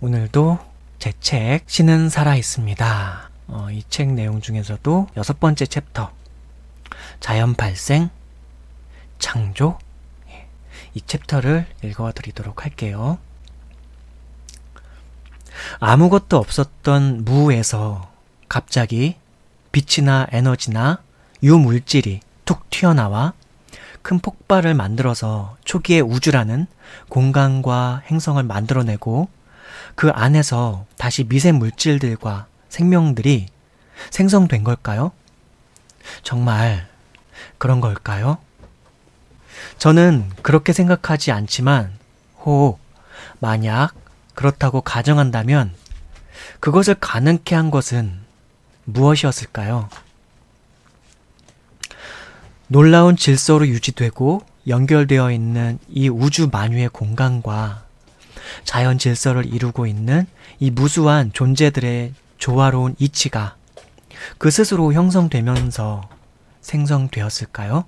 오늘도 제 책 신은 살아있습니다. 이 책 내용 중에서도 6번째 챕터 자연 발생, 창조, 이 챕터를 읽어드리도록 할게요. 아무것도 없었던 무에서 갑자기 빛이나 에너지나 유물질이 툭 튀어나와 큰 폭발을 만들어서 초기의 우주라는 공간과 행성을 만들어내고 그 안에서 다시 미세 물질들과 생명들이 생성된 걸까요? 정말 그런 걸까요? 저는 그렇게 생각하지 않지만 혹 만약 그렇다고 가정한다면 그것을 가능케 한 것은 무엇이었을까요? 놀라운 질서로 유지되고 연결되어 있는 이 우주 만유의 공간과 자연 질서를 이루고 있는 이 무수한 존재들의 조화로운 이치가 그 스스로 형성되면서 생성되었을까요?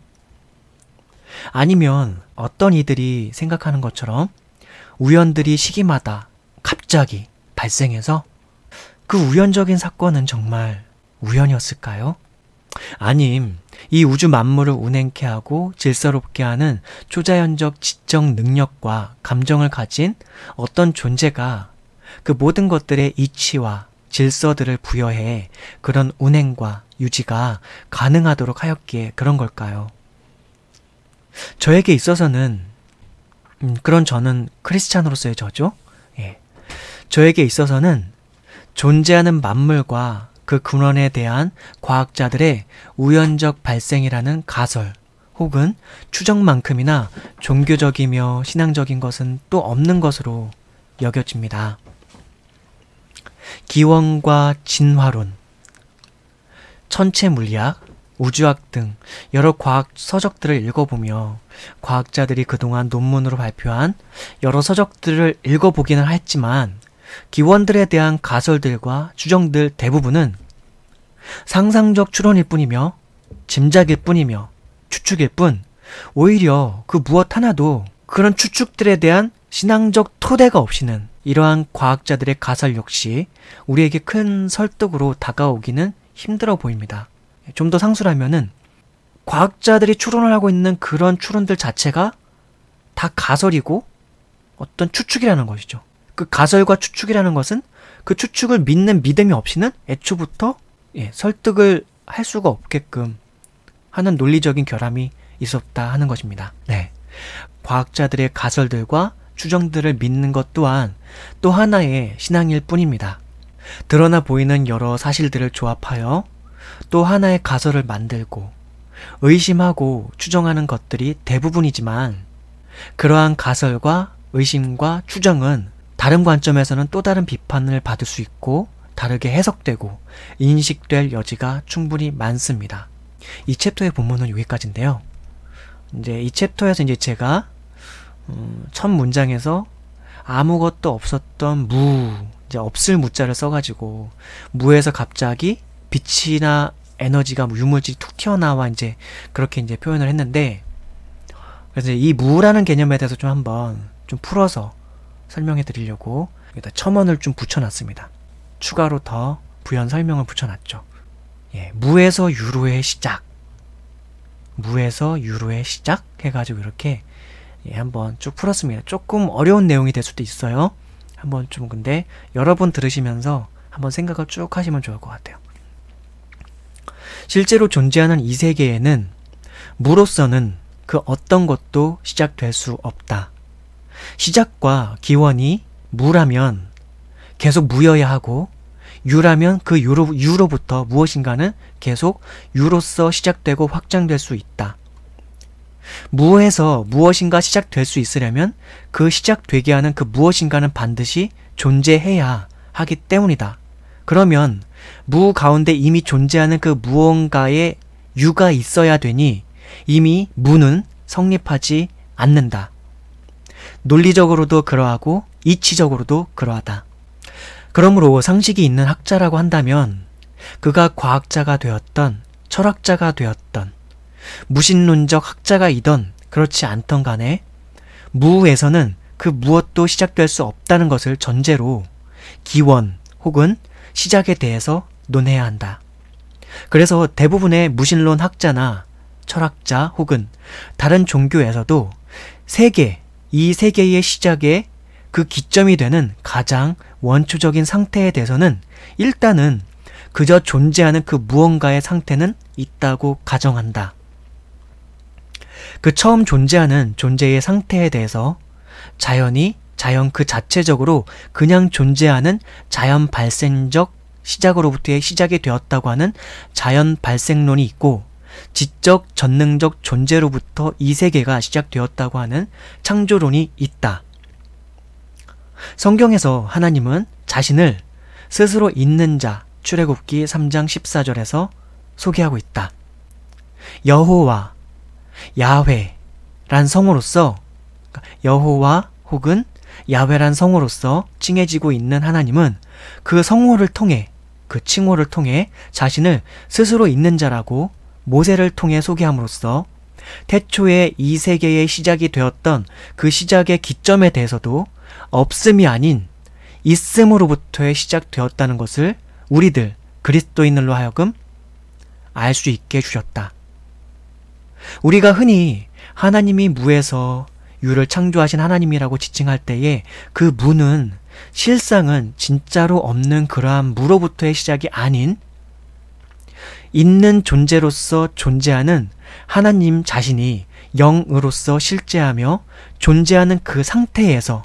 아니면 어떤 이들이 생각하는 것처럼 우연들이 시기마다 갑자기 발생해서 그 우연적인 사건은 정말 우연이었을까요? 아님 이 우주 만물을 운행케 하고 질서롭게 하는 초자연적 지적 능력과 감정을 가진 어떤 존재가 그 모든 것들의 이치와 질서들을 부여해 그런 운행과 유지가 가능하도록 하였기에 그런 걸까요? 저에게 있어서는 그런 저는 크리스찬으로서의 저죠? 저에게 있어서는 존재하는 만물과 그 근원에 대한 과학자들의 우연적 발생이라는 가설 혹은 추정만큼이나 종교적이며 신앙적인 것은 또 없는 것으로 여겨집니다. 기원과 진화론, 천체 물리학, 우주학 등 여러 과학 서적들을 읽어보며 과학자들이 그동안 논문으로 발표한 여러 서적들을 읽어보기는 했지만 기원들에 대한 가설들과 추정들 대부분은 상상적 추론일 뿐이며 짐작일 뿐이며 추측일 뿐 오히려 그 무엇 하나도 그런 추측들에 대한 신앙적 토대가 없이는 이러한 과학자들의 가설 역시 우리에게 큰 설득으로 다가오기는 힘들어 보입니다. 좀 더 상술하면은 과학자들이 추론을 하고 있는 그런 추론들 자체가 다 가설이고 어떤 추측이라는 것이죠. 그 가설과 추측이라는 것은 그 추측을 믿는 믿음이 없이는 애초부터 설득을 할 수가 없게끔 하는 논리적인 결함이 있었다 하는 것입니다. 과학자들의 가설들과 추정들을 믿는 것 또한 또 하나의 신앙일 뿐입니다. 드러나 보이는 여러 사실들을 조합하여 또 하나의 가설을 만들고 의심하고 추정하는 것들이 대부분이지만 그러한 가설과 의심과 추정은 다른 관점에서는 또 다른 비판을 받을 수 있고 다르게 해석되고 인식될 여지가 충분히 많습니다. 이 챕터의 본문은 여기까지인데요. 이제 이 챕터에서 이제 제가 첫 문장에서 아무것도 없었던 무, 이제 없을 무자를 써가지고 무에서 갑자기 빛이나 에너지가 유물질이 툭 튀어나와 이제 그렇게 이제 표현을 했는데, 그래서 이 무라는 개념에 대해서 좀 한번 좀 풀어서 설명해 드리려고 여기다 첨언을 좀 붙여놨습니다. 추가로 더 부연 설명을 붙여놨죠. 무에서 유로의 시작, 무에서 유로의 시작 해가지고 이렇게 한번 쭉 풀었습니다. 조금 어려운 내용이 될 수도 있어요. 한번 좀 근데 여러분 들으시면서 한번 생각을 쭉 하시면 좋을 것 같아요. 실제로 존재하는 이 세계에는 무로서는 그 어떤 것도 시작될 수 없다. 시작과 기원이 무라면 계속 무여야 하고 유라면 그 유로부터 무엇인가는 계속 유로서 시작되고 확장될 수 있다. 무에서 무엇인가 시작될 수 있으려면 그 시작되게 하는 그 무엇인가는 반드시 존재해야 하기 때문이다. 그러면 무 가운데 이미 존재하는 그 무언가에 유가 있어야 되니 이미 무는 성립하지 않는다. 논리적으로도 그러하고 이치적으로도 그러하다. 그러므로 상식이 있는 학자라고 한다면 그가 과학자가 되었던 철학자가 되었던 무신론적 학자가이던 그렇지 않던 간에 무에서는 그 무엇도 시작될 수 없다는 것을 전제로 기원 혹은 시작에 대해서 논해야 한다. 그래서 대부분의 무신론 학자나 철학자 혹은 다른 종교에서도 이 세계의 시작에 그 기점이 되는 가장 원초적인 상태에 대해서는 일단은 그저 존재하는 그 무언가의 상태는 있다고 가정한다. 그 처음 존재하는 존재의 상태에 대해서 자연 그 자체적으로 그냥 존재하는 자연 발생적 시작으로부터의 시작이 되었다고 하는 자연 발생론이 있고, 지적 전능적 존재로부터 이 세계가 시작되었다고 하는 창조론이 있다. 성경에서 하나님은 자신을 스스로 있는 자, 출애굽기 3장 14절에서 소개하고 있다. 여호와, 야훼란 성으로서, 여호와 혹은 야훼란 성으로서 칭해지고 있는 하나님은 그 성호를 통해, 그 칭호를 통해 자신을 스스로 있는 자라고 모세를 통해 소개함으로써 태초에 이 세계의 시작이 되었던 그 시작의 기점에 대해서도 없음이 아닌 있음으로부터의 시작되었다는 것을 우리들 그리스도인들로 하여금 알 수 있게 해주셨다. 우리가 흔히 하나님이 무에서 유를 창조하신 하나님이라고 지칭할 때에 그 무는 실상은 진짜로 없는 그러한 무로부터의 시작이 아닌 있는 존재로서 존재하는 하나님 자신이 영으로서 실제하며 존재하는 그 상태에서,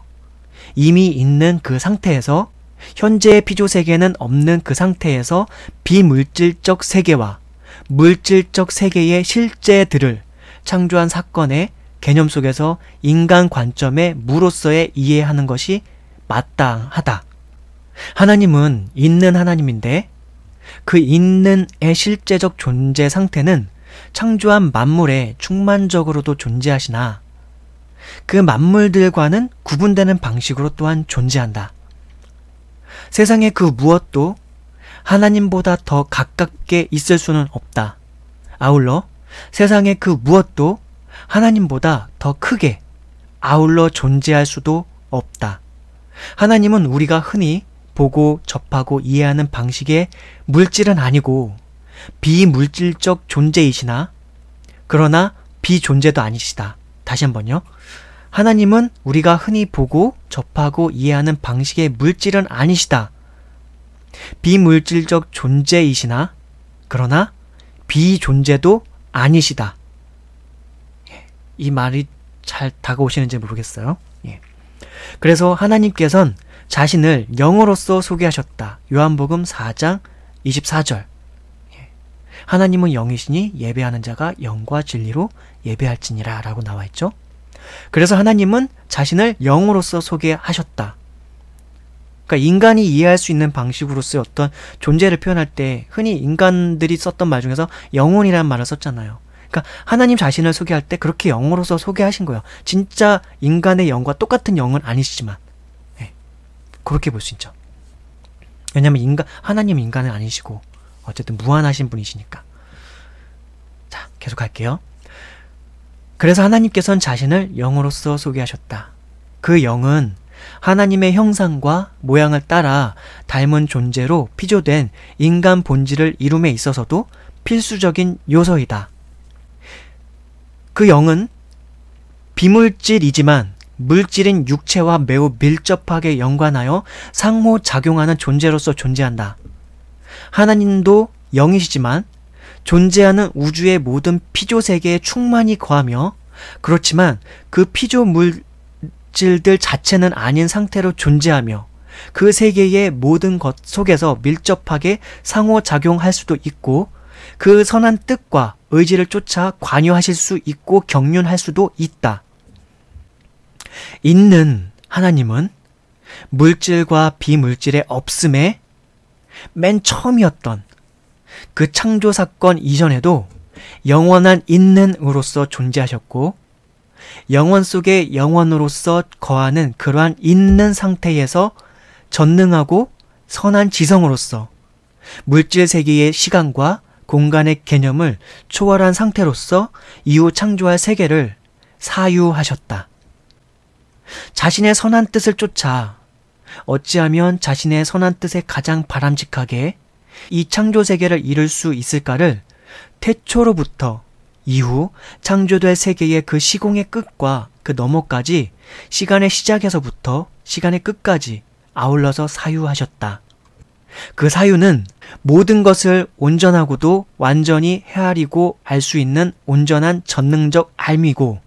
이미 있는 그 상태에서, 현재의 피조세계는 없는 그 상태에서 비물질적 세계와 물질적 세계의 실제들을 창조한 사건의 개념 속에서 인간 관점의 무로서의 이해하는 것이 마땅하다. 하나님은 있는 하나님인데 그 있는의 실제적 존재 상태는 창조한 만물에 충만적으로도 존재하시나 그 만물들과는 구분되는 방식으로 또한 존재한다. 세상의 그 무엇도 하나님보다 더 가깝게 있을 수는 없다. 아울러 세상의 그 무엇도 하나님보다 더 크게 아울러 존재할 수도 없다. 하나님은 우리가 흔히 보고 접하고 이해하는 방식의 물질은 아니고 비물질적 존재이시나 그러나 비존재도 아니시다. 다시 한번요. 하나님은 우리가 흔히 보고 접하고 이해하는 방식의 물질은 아니시다. 비물질적 존재이시나 그러나 비존재도 아니시다. 이 말이 잘 다가오시는지 모르겠어요. 그래서 하나님께서는 자신을 영으로서 소개하셨다. 요한복음 4장 24절. 하나님은 영이시니 예배하는 자가 영과 진리로 예배할지니라 라고 나와 있죠. 그래서 하나님은 자신을 영으로서 소개하셨다. 그러니까 인간이 이해할 수 있는 방식으로서의 어떤 존재를 표현할 때 흔히 인간들이 썼던 말 중에서 영혼이라는 말을 썼잖아요. 그러니까 하나님 자신을 소개할 때 그렇게 영으로서 소개하신 거예요. 진짜 인간의 영과 똑같은 영은 아니시지만 그렇게 볼 수 있죠. 왜냐하면 하나님 인간은 아니시고 어쨌든 무한하신 분이시니까. 자, 계속 할게요. 그래서 하나님께서는 자신을 영으로서 소개하셨다. 그 영은 하나님의 형상과 모양을 따라 닮은 존재로 피조된 인간 본질을 이룸에 있어서도 필수적인 요소이다. 그 영은 비물질이지만 물질인 육체와 매우 밀접하게 연관하여 상호작용하는 존재로서 존재한다. 하나님도 영이시지만 존재하는 우주의 모든 피조세계에 충만히 거하며 그렇지만 그 피조물질들 자체는 아닌 상태로 존재하며 그 세계의 모든 것 속에서 밀접하게 상호작용할 수도 있고 그 선한 뜻과 의지를 쫓아 관여하실 수 있고 경륜할 수도 있다. 있는 하나님은 물질과 비물질의 없음에 맨 처음이었던 그 창조 사건 이전에도 영원한 있는으로서 존재하셨고 영원 속에 영원으로서 거하는 그러한 있는 상태에서 전능하고 선한 지성으로서 물질 세계의 시간과 공간의 개념을 초월한 상태로서 이후 창조할 세계를 사유하셨다. 자신의 선한 뜻을 쫓아 어찌하면 자신의 선한 뜻에 가장 바람직하게 이 창조세계를 이룰 수 있을까를 태초로부터 이후 창조될 세계의 그 시공의 끝과 그 너머까지 시간의 시작에서부터 시간의 끝까지 아울러서 사유하셨다. 그 사유는 모든 것을 온전하고도 완전히 헤아리고 알 수 있는 온전한 전능적 알미고,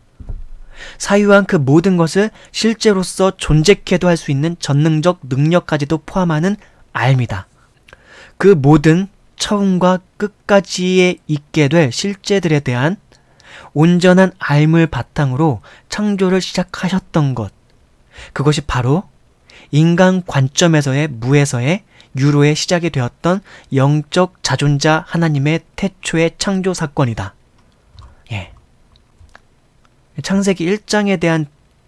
사유한 그 모든 것을 실제로서 존재케도 할 수 있는 전능적 능력까지도 포함하는 알미다. 그 모든 처음과 끝까지에 있게 될 실제들에 대한 온전한 알물 바탕으로 창조를 시작하셨던 것, 그것이 바로 인간 관점에서의 무에서의 유로의 시작이 되었던 영적 자존자 하나님의 태초의 창조 사건이다. 예. 창세기 1장에 대한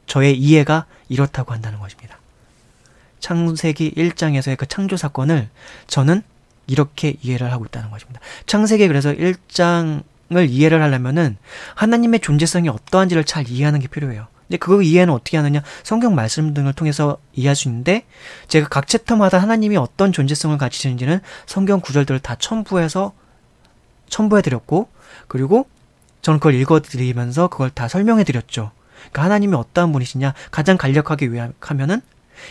저의 이해가 이렇다고 한다는 것입니다. 창세기 1장에서의 그 창조 사건을 저는 이렇게 이해를 하고 있다는 것입니다. 창세기 그래서 1장을 이해를 하려면은 하나님의 존재성이 어떠한지를 잘 이해하는 게 필요해요. 근데 그 이해는 어떻게 하느냐? 성경 말씀 등을 통해서 이해할 수 있는데, 제가 각 챕터마다 하나님이 어떤 존재성을 가지시는지는 성경 구절들을 다 첨부해드렸고, 그리고 저는 그걸 읽어드리면서 그걸 다 설명해드렸죠. 그러니까 하나님이 어떠한 분이시냐? 가장 간략하게 요약하면은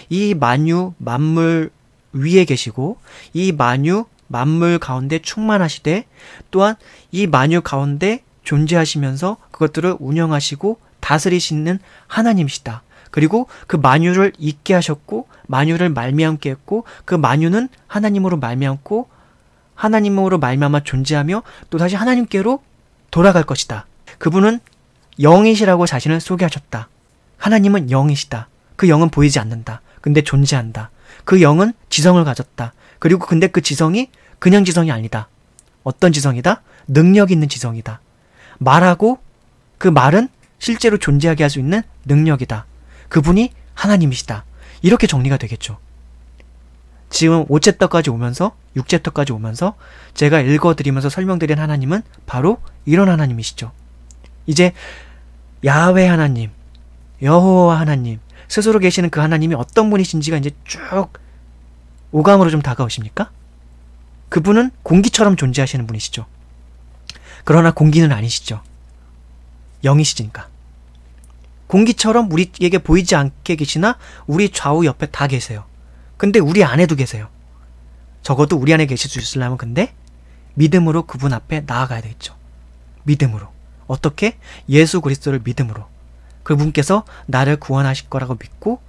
이 만물 위에 계시고 이 만물 가운데 충만하시되, 또한 이 만유 가운데 존재하시면서 그것들을 운영하시고 다스리시는 하나님이시다. 그리고 그 만유를 있게 하셨고 만유를 말미암게 했고, 그 만유는 하나님으로 말미암고 하나님으로 말미암아 존재하며 또다시 하나님께로 돌아갈 것이다. 그분은 영이시라고 자신을 소개하셨다. 하나님은 영이시다. 그 영은 보이지 않는다. 근데 존재한다. 그 영은 지성을 가졌다. 그리고 근데 그 지성이 그냥 지성이 아니다. 어떤 지성이다? 능력 있는 지성이다. 말하고 그 말은 실제로 존재하게 할 수 있는 능력이다. 그분이 하나님이시다. 이렇게 정리가 되겠죠. 지금 5챕터까지 오면서 6챕터까지 오면서 제가 읽어드리면서 설명드린 하나님은 바로 이런 하나님이시죠. 이제 야훼 하나님, 여호와 하나님, 스스로 계시는 그 하나님이 어떤 분이신지가 이제 쭉 오감으로 좀 다가오십니까? 그분은 공기처럼 존재하시는 분이시죠. 그러나 공기는 아니시죠. 영이시니까. 공기처럼 우리에게 보이지 않게 계시나 우리 좌우 옆에 다 계세요. 근데 우리 안에도 계세요. 적어도 우리 안에 계실 수 있으려면 근데 믿음으로 그분 앞에 나아가야 되겠죠. 믿음으로. 어떻게? 예수 그리스도를 믿음으로. 그분께서 나를 구원하실 거라고 믿고,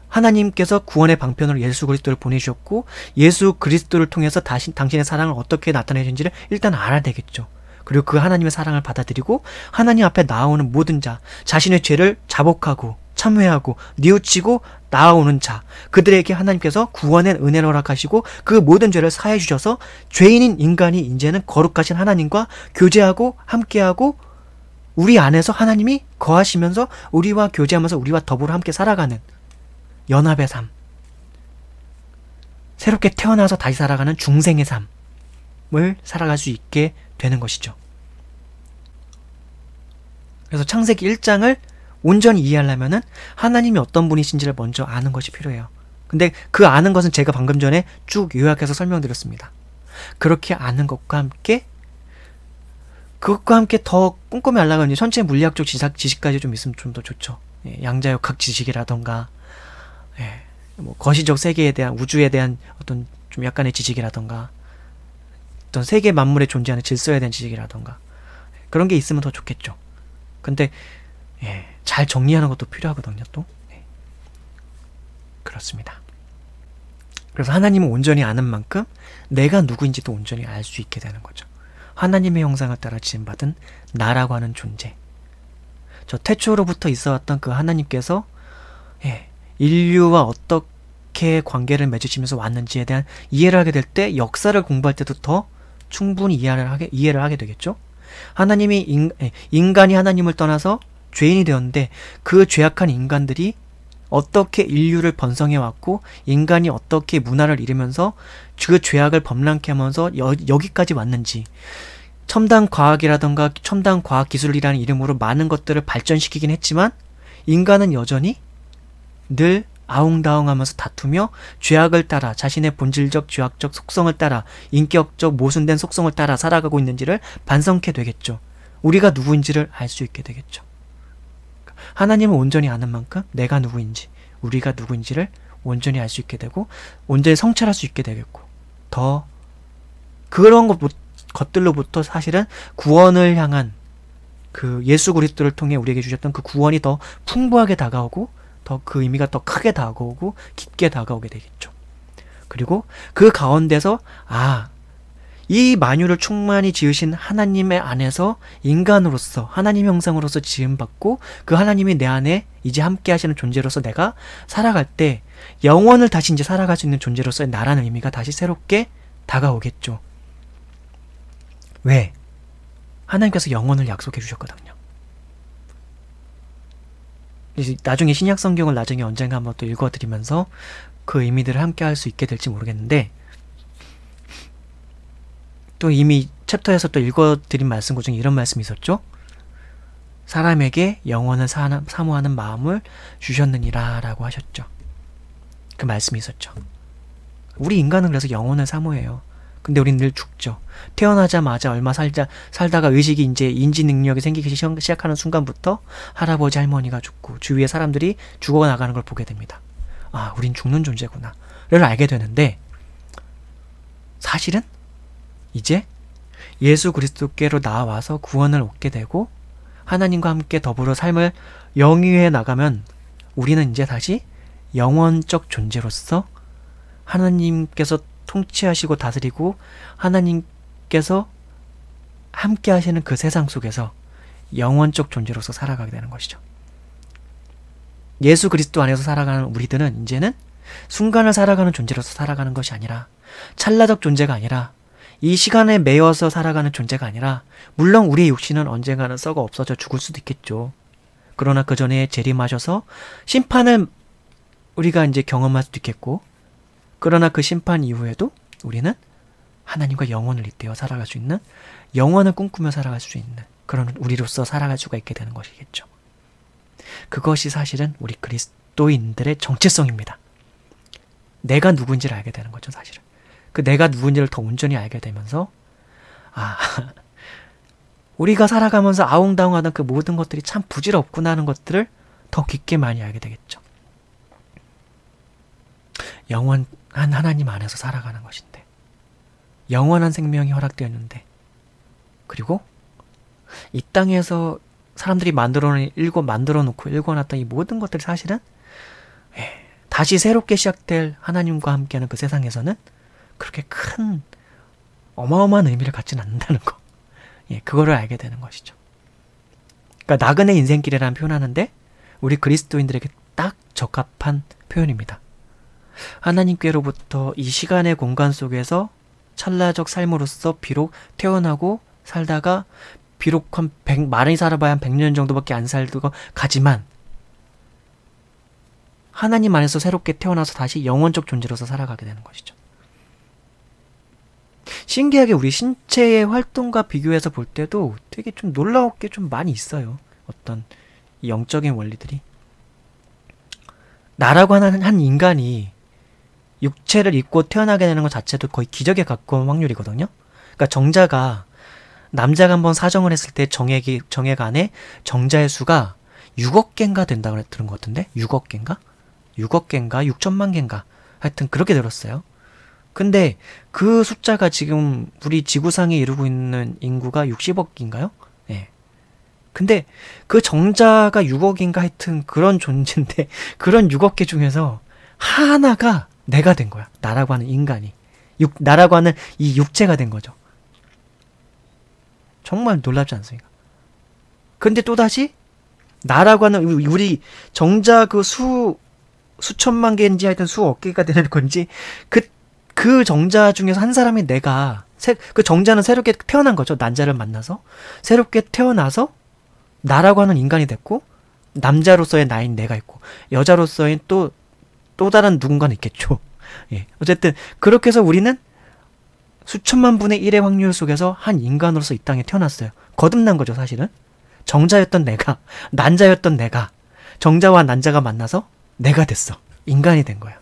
하나님께서 구원의 방편으로 예수 그리스도를 보내주셨고, 예수 그리스도를 통해서 당신의 사랑을 어떻게 나타내신지를 일단 알아야 되겠죠. 그리고 그 하나님의 사랑을 받아들이고 하나님 앞에 나아오는 모든 자, 자신의 죄를 자복하고 참회하고 뉘우치고 나아오는 자, 그들에게 하나님께서 구원의 은혜를 허락하시고 그 모든 죄를 사해 주셔서 죄인인 인간이 이제는 거룩하신 하나님과 교제하고 함께하고 우리 안에서 하나님이 거하시면서 우리와 교제하면서 우리와 더불어 함께 살아가는 연합의 삶, 새롭게 태어나서 다시 살아가는 중생의 삶을 살아갈 수 있게 되는 것이죠. 그래서 창세기 1장을 온전히 이해하려면은 하나님이 어떤 분이신지를 먼저 아는 것이 필요해요. 근데 그 아는 것은 제가 방금 전에 쭉 요약해서 설명드렸습니다. 그렇게 아는 것과 함께 그것과 함께 더 꼼꼼히 알아가는 전체 물리학적 지식까지 좀 있으면 좀 더 좋죠. 예, 양자역학 지식이라던가, 예, 뭐 거시적 세계에 대한, 우주에 대한 어떤 좀 약간의 지식이라던가, 어떤 세계 만물에 존재하는 질서에 대한 지식이라던가, 그런 게 있으면 더 좋겠죠. 근데 예, 잘 정리하는 것도 필요하거든요. 또 그렇습니다. 그래서 하나님을 온전히 아는 만큼 내가 누구인지도 온전히 알 수 있게 되는 거죠. 하나님의 형상을 따라 지음받은 나라고 하는 존재, 저 태초로부터 있어왔던 그 하나님께서 인류와 어떻게 관계를 맺으시면서 왔는지에 대한 이해를 하게 될 때 역사를 공부할 때도 더 충분히 이해를 하게 되겠죠. 하나님이 인간이 하나님을 떠나서 죄인이 되었는데 그 죄악한 인간들이 어떻게 인류를 번성해 왔고 인간이 어떻게 문화를 이루면서 그 죄악을 범람케 하면서 여기까지 왔는지, 첨단 과학이라던가 첨단 과학기술이라는 이름으로 많은 것들을 발전시키긴 했지만 인간은 여전히 늘 아웅다웅하면서 다투며 죄악을 따라 자신의 본질적 죄악적 속성을 따라 인격적 모순된 속성을 따라 살아가고 있는지를 반성케 되겠죠. 우리가 누구인지를 알 수 있게 되겠죠. 하나님을 온전히 아는 만큼 내가 누구인지 우리가 누구인지를 온전히 알 수 있게 되고 온전히 성찰할 수 있게 되겠고 더 그런 것들로부터 사실은 구원을 향한 그 예수 그리스도를 통해 우리에게 주셨던 그 구원이 더 풍부하게 다가오고 더 그 의미가 더 크게 다가오고 깊게 다가오게 되겠죠. 그리고 그 가운데서 이 만유를 충만히 지으신 하나님의 안에서 인간으로서 하나님 형상으로서 지음받고 그 하나님이 내 안에 이제 함께 하시는 존재로서 내가 살아갈 때 영원을 다시 이제 살아갈 수 있는 존재로서의 나라는 의미가 다시 새롭게 다가오겠죠. 왜? 하나님께서 영원을 약속해 주셨거든요. 나중에 신약 성경을 나중에 언젠가 한번 또 읽어드리면서 그 의미들을 함께 할 수 있게 될지 모르겠는데 또 이미 챕터에서 또 읽어드린 말씀 중에 이런 말씀이 있었죠. 사람에게 영원을 사모하는 마음을 주셨느니라 라고 하셨죠. 그 말씀이 있었죠. 우리 인간은 그래서 영원을 사모해요. 근데 우린 늘 죽죠. 태어나자마자 얼마 살다가 의식이 이제 인지 능력이 생기기 시작하는 순간부터 할아버지 할머니가 죽고 주위의 사람들이 죽어나가는 걸 보게 됩니다. 우린 죽는 존재구나 를 알게 되는데 사실은 이제 예수 그리스도께로 나와서 구원을 얻게 되고 하나님과 함께 더불어 삶을 영위해 나가면 우리는 이제 다시 영원적 존재로서 하나님께서 통치하시고 다스리고 하나님께서 함께 하시는 그 세상 속에서 영원적 존재로서 살아가게 되는 것이죠. 예수 그리스도 안에서 살아가는 우리들은 이제는 순간을 살아가는 존재로서 살아가는 것이 아니라 찰나적 존재가 아니라 이 시간에 매여서 살아가는 존재가 아니라 물론 우리의 육신은 언젠가는 썩어 없어져 죽을 수도 있겠죠. 그러나 그 전에 재림하셔서 심판을 우리가 이제 경험할 수도 있겠고 그러나 그 심판 이후에도 우리는 하나님과 영원을 잇대어 살아갈 수 있는 영원을 꿈꾸며 살아갈 수 있는 그런 우리로서 살아갈 수가 있게 되는 것이겠죠. 그것이 사실은 우리 그리스도인들의 정체성입니다. 내가 누구인지를 알게 되는 거죠. 사실은. 그 내가 누구인지를 더 온전히 알게 되면서 우리가 살아가면서 아웅다웅하던 그 모든 것들이 참 부질없구나 하는 것들을 더 깊게 많이 알게 되겠죠. 영원한 하나님 안에서 살아가는 것인데 영원한 생명이 허락되었는데 그리고 이 땅에서 사람들이 만들어 놓고 읽어놨던 이 모든 것들이 사실은 다시 새롭게 시작될 하나님과 함께하는 그 세상에서는 그렇게 큰 어마어마한 의미를 갖지는 않는다는 거. 그거를 알게 되는 것이죠. 그러니까 나그네 인생길이라는 표현하는데 우리 그리스도인들에게 딱 적합한 표현입니다. 하나님께로부터 이 시간의 공간 속에서 찰나적 삶으로서 비록 태어나고 살다가 비록 많이 살아봐야 한 100년 정도밖에 안 살고 가지만 하나님 안에서 새롭게 태어나서 다시 영원적 존재로서 살아가게 되는 것이죠. 신기하게 우리 신체의 활동과 비교해서 볼 때도 되게 좀 놀라울 게 좀 많이 있어요. 어떤 영적인 원리들이. 나라고 하는 한 인간이 육체를 입고 태어나게 되는 것 자체도 거의 기적에 가까운 확률이거든요. 그러니까 정자가 남자가 한번 사정을 했을 때 정액 안에 정자의 수가 6억 개인가 된다고 들은 것 같은데 6억 개인가? 6억 개인가? 6천만 개인가? 하여튼 그렇게 들었어요. 근데 그 숫자가 지금 우리 지구상에 이루고 있는 인구가 60억인가요? 근데 그 정자가 6억인가 하여튼 그런 존재인데 그런 6억 개 중에서 하나가 내가 된 거야. 나라고 하는 인간이. 나라고 하는 이 육체가 된 거죠. 정말 놀랍지 않습니까? 근데 또다시 나라고 하는 우리 정자 그 수천만 개인지 하여튼 수억 개가 되는 건지 그 정자 중에서 한 사람이 그 정자는 새롭게 태어난 거죠. 난자를 만나서 새롭게 태어나서 나라고 하는 인간이 됐고 남자로서의 나인 내가 있고 여자로서의 또 다른 누군가는 있겠죠. 어쨌든 그렇게 해서 우리는 수천만 분의 1의 확률 속에서 한 인간으로서 이 땅에 태어났어요. 거듭난 거죠. 사실은 정자였던 내가 난자였던 내가 정자와 난자가 만나서 내가 됐어. 인간이 된 거예요.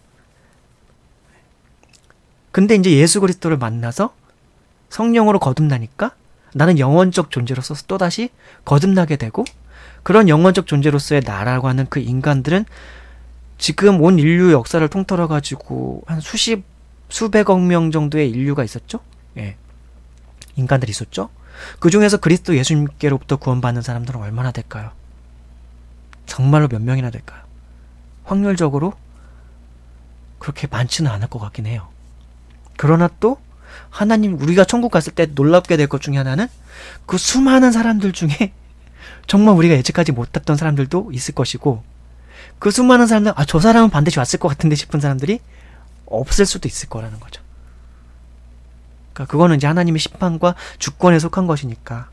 근데 이제 예수 그리스도를 만나서 성령으로 거듭나니까 나는 영원적 존재로서 또다시 거듭나게 되고, 그런 영원적 존재로서의 나라고 하는 그 인간들은 지금 온 인류 역사를 통틀어 가지고 한 수백억 명 정도의 인류가 있었죠. 예. 인간들이 있었죠. 그 중에서 그리스도 예수님께로부터 구원받는 사람들은 얼마나 될까요? 정말로 몇 명이나 될까요? 확률적으로 그렇게 많지는 않을 것 같긴 해요. 그러나 또 하나님, 우리가 천국 갔을 때 놀랍게 될 것 중에 하나는 그 수많은 사람들 중에 정말 우리가 예측하지 못했던 사람들도 있을 것이고, 그 수많은 사람들, 저 사람은 반드시 왔을 것 같은데 싶은 사람들이 없을 수도 있을 거라는 거죠. 그러니까 그거는 이제 하나님의 심판과 주권에 속한 것이니까,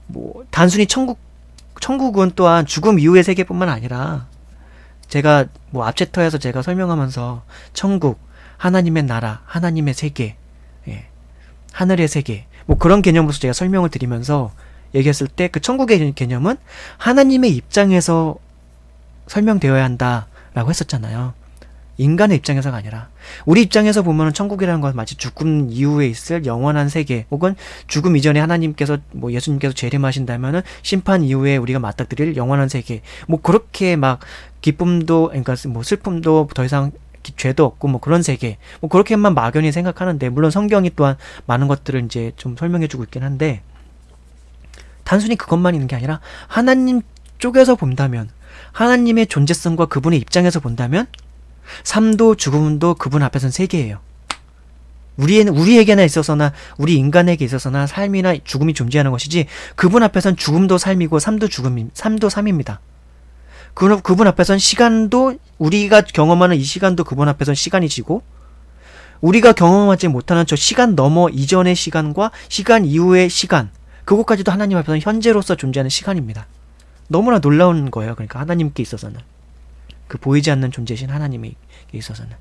뭐 단순히 천국은 또한 죽음 이후의 세계뿐만 아니라, 제가 뭐 앞 챕터에서 제가 설명하면서 천국, 하나님의 나라, 하나님의 세계, 예, 하늘의 세계, 뭐 그런 개념으로서 제가 설명을 드리면서 얘기했을 때, 그 천국의 개념은 하나님의 입장에서 설명되어야 한다라고 했었잖아요. 인간의 입장에서가 아니라 우리 입장에서 보면은 천국이라는 건 마치 죽음 이후에 있을 영원한 세계, 혹은 죽음 이전에 하나님께서, 뭐 예수님께서 재림하신다면은 심판 이후에 우리가 맞닥뜨릴 영원한 세계, 뭐 그렇게 막 기쁨도, 그러니까 뭐 슬픔도 더 이상 죄도 없고 뭐 그런 세계, 뭐 그렇게만 막연히 생각하는데, 물론 성경이 또한 많은 것들을 이제 좀 설명해주고 있긴 한데, 단순히 그것만 있는 게 아니라 하나님 쪽에서 본다면, 하나님의 존재성과 그분의 입장에서 본다면 삶도 죽음도 그분 앞에서는 세계예요. 우리에게나 있어서나 우리 인간에게 있어서나 삶이나 죽음이 존재하는 것이지, 그분 앞에서는 죽음도 삶이고 삶도 삶입니다. 그분 앞에서는 시간도, 우리가 경험하는 이 시간도 그분 앞에서는 시간이지고, 우리가 경험하지 못하는 저 시간 너머 이전의 시간과 시간 이후의 시간, 그것까지도 하나님 앞에서는 현재로서 존재하는 시간입니다. 너무나 놀라운 거예요. 그러니까 하나님께 있어서는, 그 보이지 않는 존재신 하나님에 있어서는.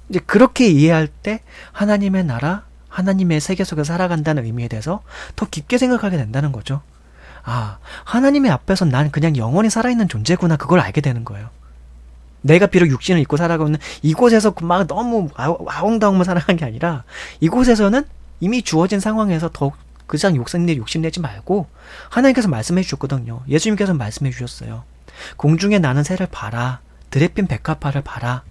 이제 그렇게 이해할 때 하나님의 나라, 하나님의 세계 속에 살아간다는 의미에 대해서 더 깊게 생각하게 된다는 거죠. 하나님의 앞에서 난 그냥 영원히 살아있는 존재구나, 그걸 알게 되는 거예요. 내가 비록 육신을 입고 살아가고 있는 이곳에서 막 너무 아웅다웅만 살아가는 게 아니라, 이곳에서는 이미 주어진 상황에서 더 그 이상 욕심내지 말고, 하나님께서 말씀해 주셨거든요. 예수님께서 말씀해 주셨어요. 공중에 나는 새를 봐라, 들에 핀 백합화를 봐라.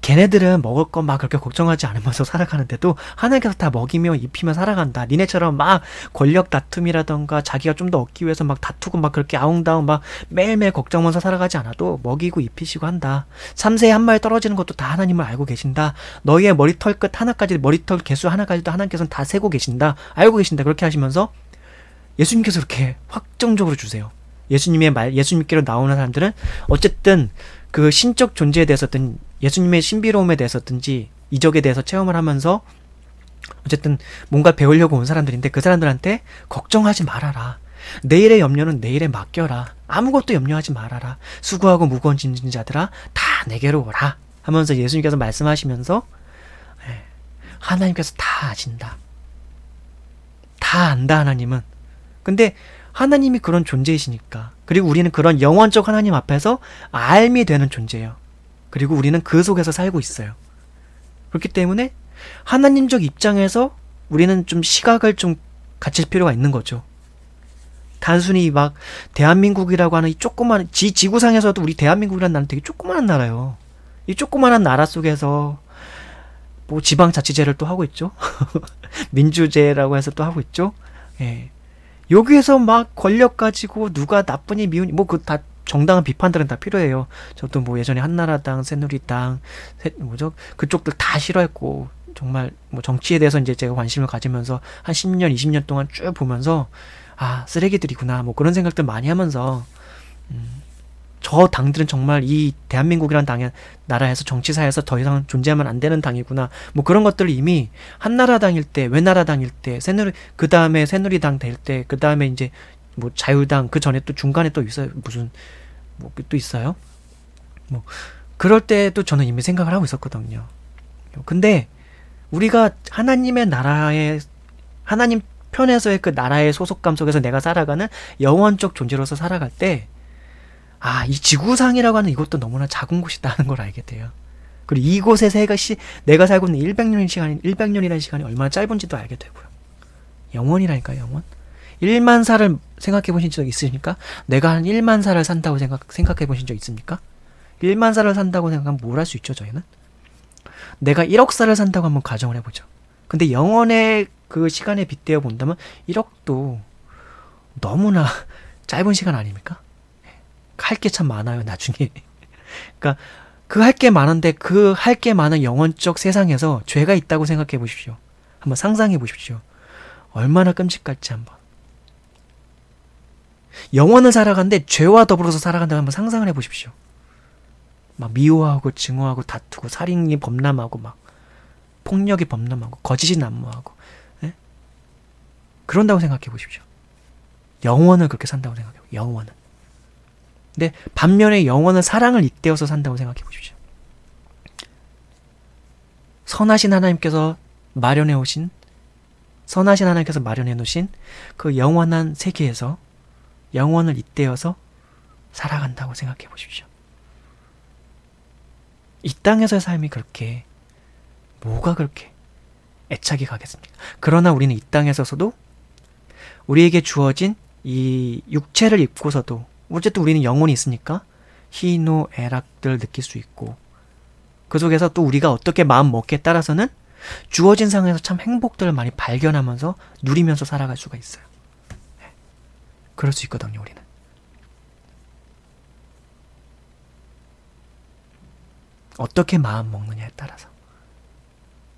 걔네들은 먹을 거 막 그렇게 걱정하지 않으면서 살아가는데도 하나님께서 다 먹이며 입히며 살아간다. 니네처럼 막 권력 다툼이라던가 자기가 좀 더 얻기 위해서 막 다투고 막 그렇게 아웅다웅 막 매일매일 걱정하면서 살아가지 않아도 먹이고 입히시고 한다. 참새에 한 마리 떨어지는 것도 다 하나님을 알고 계신다. 너희의 머리털 끝 하나까지, 머리털 개수 하나까지도 하나님께서는 다 세고 계신다. 알고 계신다. 그렇게 하시면서 예수님께서 그렇게 확정적으로 주세요. 예수님께로 나오는 사람들은 어쨌든 그 신적 존재에 대해서든 예수님의 신비로움에 대해서든지 이적에 대해서 체험을 하면서 어쨌든 뭔가 배우려고 온 사람들인데, 그 사람들한테 걱정하지 말아라. 내일의 염려는 내일에 맡겨라. 아무것도 염려하지 말아라. 수고하고 무거운 짐진 자들아 다 내게로 오라 하면서 예수님께서 말씀하시면서, 하나님께서 다 아신다. 다 안다, 하나님은. 근데 하나님이 그런 존재이시니까, 그리고 우리는 그런 영원적 하나님 앞에서 알미 되는 존재예요. 그리고 우리는 그 속에서 살고 있어요. 그렇기 때문에 하나님적 입장에서 우리는 좀 시각을 좀 갖출 필요가 있는 거죠. 단순히 막 대한민국이라고 하는 이 조그만 지구상에서도 우리 대한민국이라는 나라는 되게 조그마한 나라예요. 이 조그마한 나라 속에서 뭐 지방자치제를 또 하고 있죠. 민주제라고 해서 또 하고 있죠. 예. 여기에서 막 권력 가지고 누가 나쁘니 미우니, 뭐 그 다 정당한 비판들은 다 필요해요. 저도 뭐 예전에 한나라당, 새누리당, 그쪽들 다 싫어했고, 정말 뭐 정치에 대해서 이제 제가 관심을 가지면서 한 10년, 20년 동안 쭉 보면서 쓰레기들이구나, 뭐 그런 생각들 많이 하면서, 저 당들은 정말 이 대한민국이란 나라에서 정치사에서 더 이상 존재하면 안 되는 당이구나, 뭐 그런 것들을 이미 한나라당일 때, 외나라당일 때, 그 다음에 새누리당 될 때, 그 다음에 이제 뭐 자유당, 그 전에 또 중간에 또 있어요. 무슨 뭐 또 있어요. 뭐 그럴 때도 저는 이미 생각을 하고 있었거든요. 근데 우리가 하나님의 나라에, 하나님 편에서의 그 나라의 소속감 속에서 내가 살아가는 영원적 존재로서 살아갈 때, 아, 이 지구상이라고 하는 이것도 너무나 작은 곳이다는 걸 알게 돼요. 그리고 이곳에서 내가 살고 있는 100년이라는 시간이 얼마나 짧은지도 알게 되고요. 영원이라니까요, 영원. 1만 살을 생각해 보신 적 있으십니까? 내가 한 1만 살을 산다고 생각해 보신 적 있습니까? 1만 살을 산다고 생각하면 뭘 할 수 있죠, 저희는? 내가 1억 살을 산다고 한번 가정을 해보죠. 근데 영원의 그 시간에 빗대어 본다면 1억도 너무나 짧은 시간 아닙니까? 할 게 참 많아요, 나중에. 그러니까 그 할 게 많은데 그 할 게 많은 영원적 세상에서 죄가 있다고 생각해 보십시오. 한번 상상해 보십시오. 얼마나 끔찍할지 한번. 영원을 살아가는데 죄와 더불어서 살아간다고 한번 상상을 해 보십시오. 막 미워하고 증오하고 다투고 살인이 범람하고 막 폭력이 범람하고 거짓이 난무하고, 예? 그런다고 생각해 보십시오. 영원을 그렇게 산다고 생각해요. 영원은. 근데 반면에 영원은 사랑을 잇대어서 산다고 생각해 보십시오. 선하신 하나님께서 마련해 놓으신 그 영원한 세계에서 영원을 잇대어서 살아간다고 생각해 보십시오. 이 땅에서의 삶이 그렇게 뭐가 그렇게 애착이 가겠습니까? 그러나 우리는 이 땅에서도 우리에게 주어진 이 육체를 입고서도 어쨌든 우리는 영혼이 있으니까 희노애락들 느낄 수 있고, 그 속에서 또 우리가 어떻게 마음 먹기에 따라서는 주어진 상황에서 참 행복들을 많이 발견하면서 누리면서 살아갈 수가 있어요. 그럴 수 있거든요, 우리는. 어떻게 마음 먹느냐에 따라서.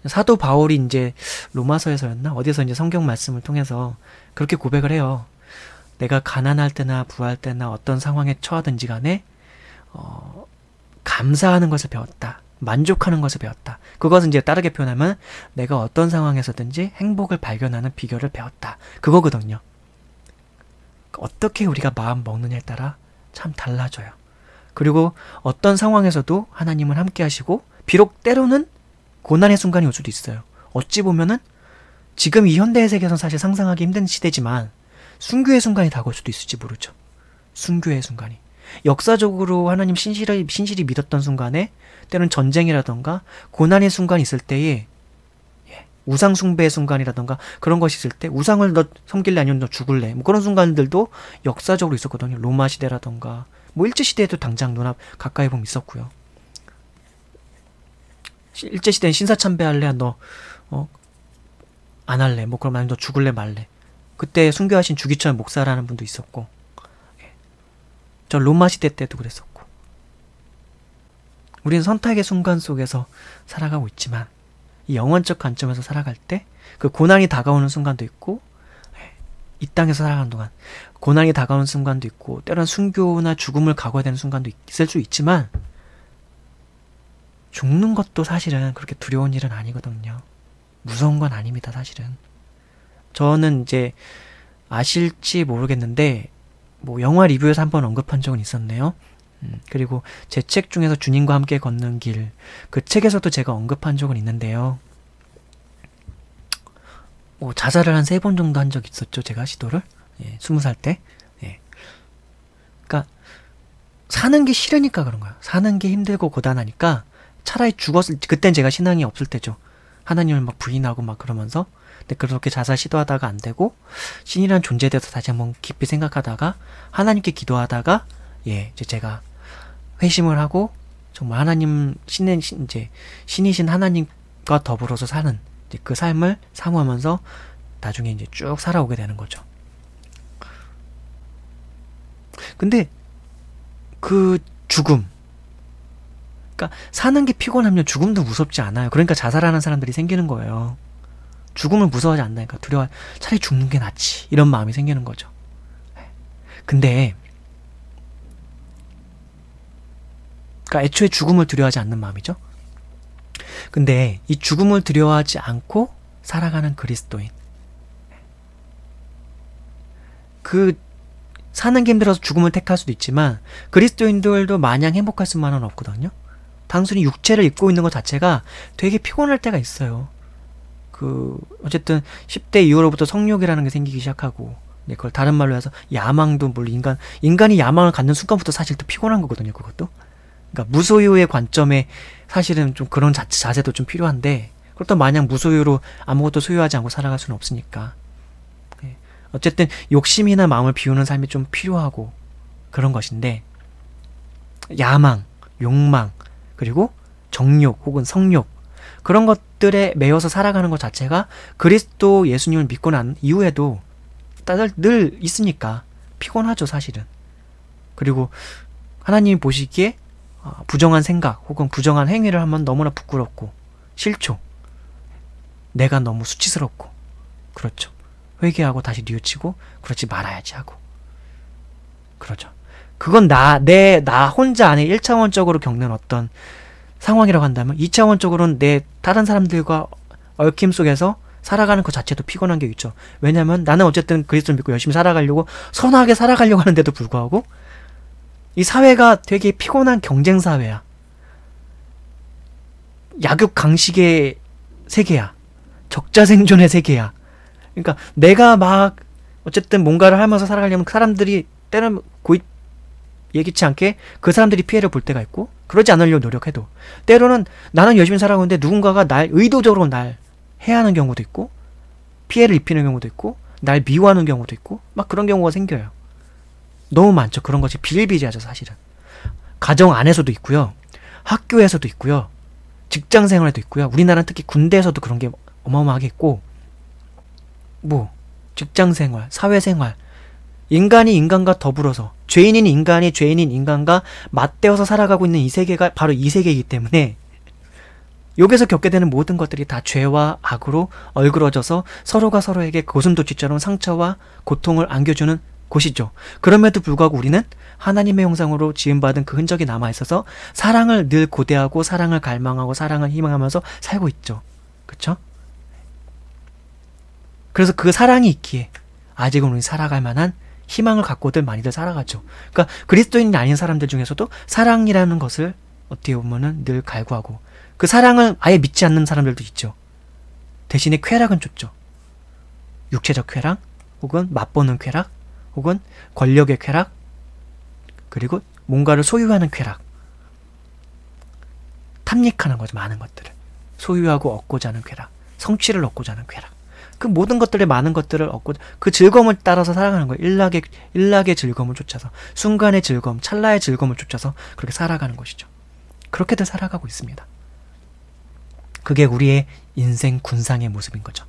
사도 바울이 이제 로마서에서였나? 어디서 이제 성경 말씀을 통해서 그렇게 고백을 해요. 내가 가난할 때나 부할 때나 어떤 상황에 처하든지 간에 감사하는 것을 배웠다. 만족하는 것을 배웠다. 그것은 이제 다르게 표현하면 내가 어떤 상황에서든지 행복을 발견하는 비결을 배웠다. 그거거든요. 어떻게 우리가 마음 먹느냐에 따라 참 달라져요. 그리고 어떤 상황에서도 하나님은 함께 하시고, 비록 때로는 고난의 순간이 올 수도 있어요. 어찌 보면은 지금 이 현대의 세계에서는 사실 상상하기 힘든 시대지만 순교의 순간이 다가올 수도 있을지 모르죠. 순교의 순간이. 역사적으로 하나님 신실히 믿었던 순간에 때로는 전쟁이라던가 고난의 순간이 있을 때에, 우상 숭배의 순간이라던가 그런 것이 있을 때 우상을 너 섬길래 아니면 너 죽을래, 뭐 그런 순간들도 역사적으로 있었거든요. 로마 시대라던가 뭐 일제시대에도 당장 눈앞 가까이 보면 있었고요. 일제시대는 신사참배할래? 너 안 할래? 뭐 그러면 너 죽을래 말래? 그때 순교하신 주기철 목사라는 분도 있었고, 저 로마 시대 때도 그랬었고. 우리는 선택의 순간 속에서 살아가고 있지만 이 영원적 관점에서 살아갈 때 그 고난이 다가오는 순간도 있고, 이 땅에서 살아가는 동안 고난이 다가오는 순간도 있고, 때로는 순교나 죽음을 각오해야 되는 순간도 있을 수 있지만 죽는 것도 사실은 그렇게 두려운 일은 아니거든요. 무서운 건 아닙니다, 사실은. 저는 이제 아실지 모르겠는데 뭐 영화 리뷰에서 한번 언급한 적은 있었네요. 그리고 제 책 중에서 주님과 함께 걷는 길, 그 책에서도 제가 언급한 적은 있는데요. 뭐 자살을 한 3번 정도 한 적 있었죠, 제가 시도를. 20살 때. 그러니까 사는 게 싫으니까 그런 거예요. 사는 게 힘들고 고단하니까 차라리 그땐 제가 신앙이 없을 때죠. 하나님을 막 부인하고 막 그러면서, 근데 그렇게 자살 시도하다가 안 되고 신이란 존재에 대해서 다시 한번 깊이 생각하다가 하나님께 기도하다가 이제 제가 회심을 하고 정말 하나님 신이신 하나님과 더불어서 사는 이제 그 삶을 사모하면서 나중에 이제 쭉 살아오게 되는 거죠. 근데 그 죽음, 그러니까 사는 게 피곤하면 죽음도 무섭지 않아요. 그러니까 자살하는 사람들이 생기는 거예요. 죽음을 무서워하지 않나니까 차라리 죽는 게 낫지, 이런 마음이 생기는 거죠. 근데 그러니까 애초에 죽음을 두려워하지 않는 마음이죠. 근데 이 죽음을 두려워하지 않고 살아가는 그리스도인, 그 사는 게 힘들어서 죽음을 택할 수도 있지만 그리스도인들도 마냥 행복할 수만은 없거든요. 단순히 육체를 입고 있는 것 자체가 되게 피곤할 때가 있어요. 어쨌든 10대 이후로부터 성욕이라는 게 생기기 시작하고, 그걸 다른 말로 해서 야망도 물론 인간이 야망을 갖는 순간부터 사실 또 피곤한 거거든요. 그것도. 그러니까 무소유의 관점에 사실은 좀 그런 자세도 좀 필요한데 그렇다고 마냥 무소유로 아무것도 소유하지 않고 살아갈 수는 없으니까. 어쨌든 욕심이나 마음을 비우는 삶이 좀 필요하고 그런 것인데 야망, 욕망, 그리고 정욕 혹은 성욕 그런 것들에 매여서 살아가는 것 자체가 그리스도 예수님을 믿고 난 이후에도 늘 있으니까 피곤하죠 사실은. 그리고 하나님이 보시기에 부정한 생각 혹은 부정한 행위를 하면 너무나 부끄럽고 싫죠. 내가 너무 수치스럽고 그렇죠. 회개하고 다시 뉘우치고 그렇지 말아야지 하고 그러죠. 그건 나 혼자 안에 1차원적으로 겪는 어떤 상황이라고 한다면 2차원적으로는 내 다른 사람들과 얽힘 속에서 살아가는 것 자체도 피곤한 게 있죠. 왜냐면 나는 어쨌든 그리스도를 믿고 열심히 살아가려고 선하게 살아가려고 하는데도 불구하고 이 사회가 되게 피곤한 경쟁 사회야. 약육 강식의 세계야. 적자생존의 세계야. 그러니까 내가 막 어쨌든 뭔가를 하면서 살아가려면 사람들이 때는 예기치 않게 그 사람들이 피해를 볼 때가 있고 그러지 않으려고 노력해도 때로는 나는 열심히 살아가는데 누군가가 의도적으로 날 해하는 경우도 있고 피해를 입히는 경우도 있고 날 미워하는 경우도 있고 막 그런 경우가 생겨요. 너무 많죠. 그런 것이 비일비재하죠 사실은. 가정 안에서도 있고요. 학교에서도 있고요. 직장 생활에도 있고요. 우리나라는 특히 군대에서도 그런 게 어마어마하게 있고 직장 생활, 사회 생활 인간이 인간과 더불어서 죄인인 인간이 죄인인 인간과 맞대어서 살아가고 있는 이 세계가 바로 이 세계이기 때문에 여기서 겪게 되는 모든 것들이 다 죄와 악으로 얼그러져서 서로가 서로에게 고슴도치처럼 상처와 고통을 안겨주는 곳이죠. 그럼에도 불구하고 우리는 하나님의 형상으로 지음받은 그 흔적이 남아있어서 사랑을 늘 고대하고 사랑을 갈망하고 사랑을 희망하면서 살고 있죠. 그쵸? 그래서 그 사랑이 있기에 아직은 우리 살아갈 만한 희망을 갖고들 많이들 살아가죠. 그러니까 그리스도인이 아닌 사람들 중에서도 사랑이라는 것을 어떻게 보면은 늘 갈구하고 그 사랑을 아예 믿지 않는 사람들도 있죠. 대신에 쾌락은 쫓죠. 육체적 쾌락, 혹은 맛보는 쾌락, 혹은 권력의 쾌락, 그리고 뭔가를 소유하는 쾌락. 탐닉하는 거죠. 많은 것들을. 소유하고 얻고자 하는 쾌락, 성취를 얻고자 하는 쾌락. 그 모든 것들의 많은 것들을 얻고 그 즐거움을 따라서 살아가는 거예요. 일락의 즐거움을 쫓아서 순간의 즐거움, 찰나의 즐거움을 쫓아서 그렇게 살아가는 것이죠. 그렇게들 살아가고 있습니다. 그게 우리의 인생 군상의 모습인 거죠.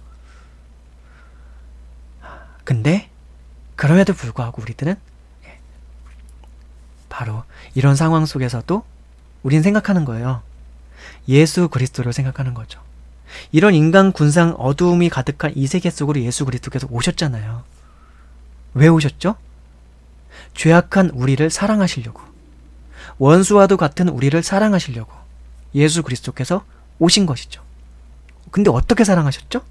근데 그럼에도 불구하고 우리들은 바로 이런 상황 속에서도 우린 생각하는 거예요. 예수 그리스도를 생각하는 거죠. 이런 인간 군상 어두움이 가득한 이 세계 속으로 예수 그리스도께서 오셨잖아요. 왜 오셨죠? 죄악한 우리를 사랑하시려고, 원수와도 같은 우리를 사랑하시려고 예수 그리스도께서 오신 것이죠. 근데 어떻게 사랑하셨죠?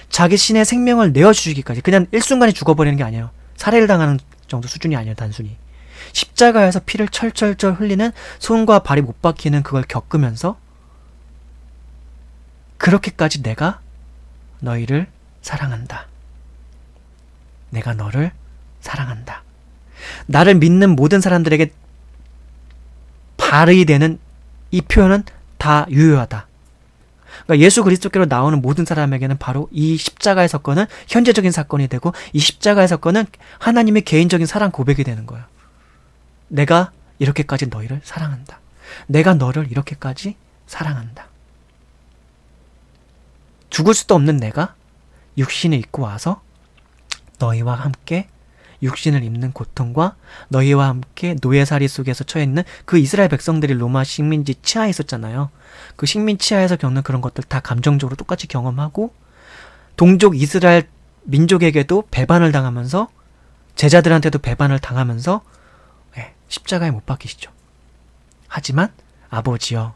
자기 신의 생명을 내어주시기까지. 그냥 일순간에 죽어버리는 게 아니에요. 살해를 당하는 정도 수준이 아니에요. 단순히 십자가에서 피를 철철철 흘리는, 손과 발이 못 박히는 그걸 겪으면서 그렇게까지 내가 너희를 사랑한다. 내가 너를 사랑한다. 나를 믿는 모든 사람들에게 발의되는 이 표현은 다 유효하다. 그러니까 예수 그리스도께로 나오는 모든 사람에게는 바로 이 십자가의 사건은 현재적인 사건이 되고, 이 십자가의 사건은 하나님의 개인적인 사랑 고백이 되는 거예요. 내가 이렇게까지 너희를 사랑한다. 내가 너를 이렇게까지 사랑한다. 죽을 수도 없는 내가 육신을 입고 와서 너희와 함께 육신을 입는 고통과 너희와 함께 노예살이 속에서 처해있는 그 이스라엘 백성들이 로마 식민지 치하에 있었잖아요. 그 식민 치하에서 겪는 그런 것들 다 감정적으로 똑같이 경험하고, 동족 이스라엘 민족에게도 배반을 당하면서, 제자들한테도 배반을 당하면서 십자가에 못 박히시죠. 하지만 아버지여,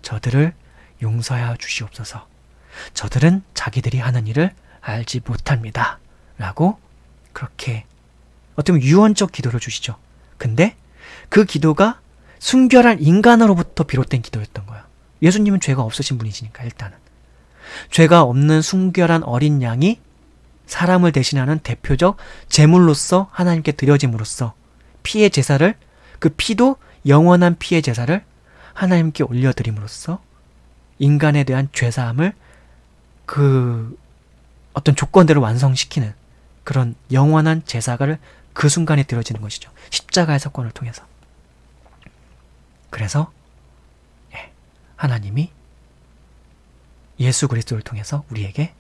저들을 용서하여 주시옵소서. 저들은 자기들이 하는 일을 알지 못합니다. 라고 그렇게 어떻게 보면 유언적 기도를 주시죠. 근데 그 기도가 순결한 인간으로부터 비롯된 기도였던 거야. 예수님은 죄가 없으신 분이시니까 일단은. 죄가 없는 순결한 어린 양이 사람을 대신하는 대표적 제물로서 하나님께 드려짐으로써 피의 제사를, 그 피도 영원한 피의 제사를 하나님께 올려드림으로써 인간에 대한 죄사함을 그 어떤 조건대로 완성시키는 그런 영원한 제사가 그 순간에 드려지는 것이죠. 십자가의 사건을 통해서. 그래서 하나님이 예수 그리스도를 통해서 우리에게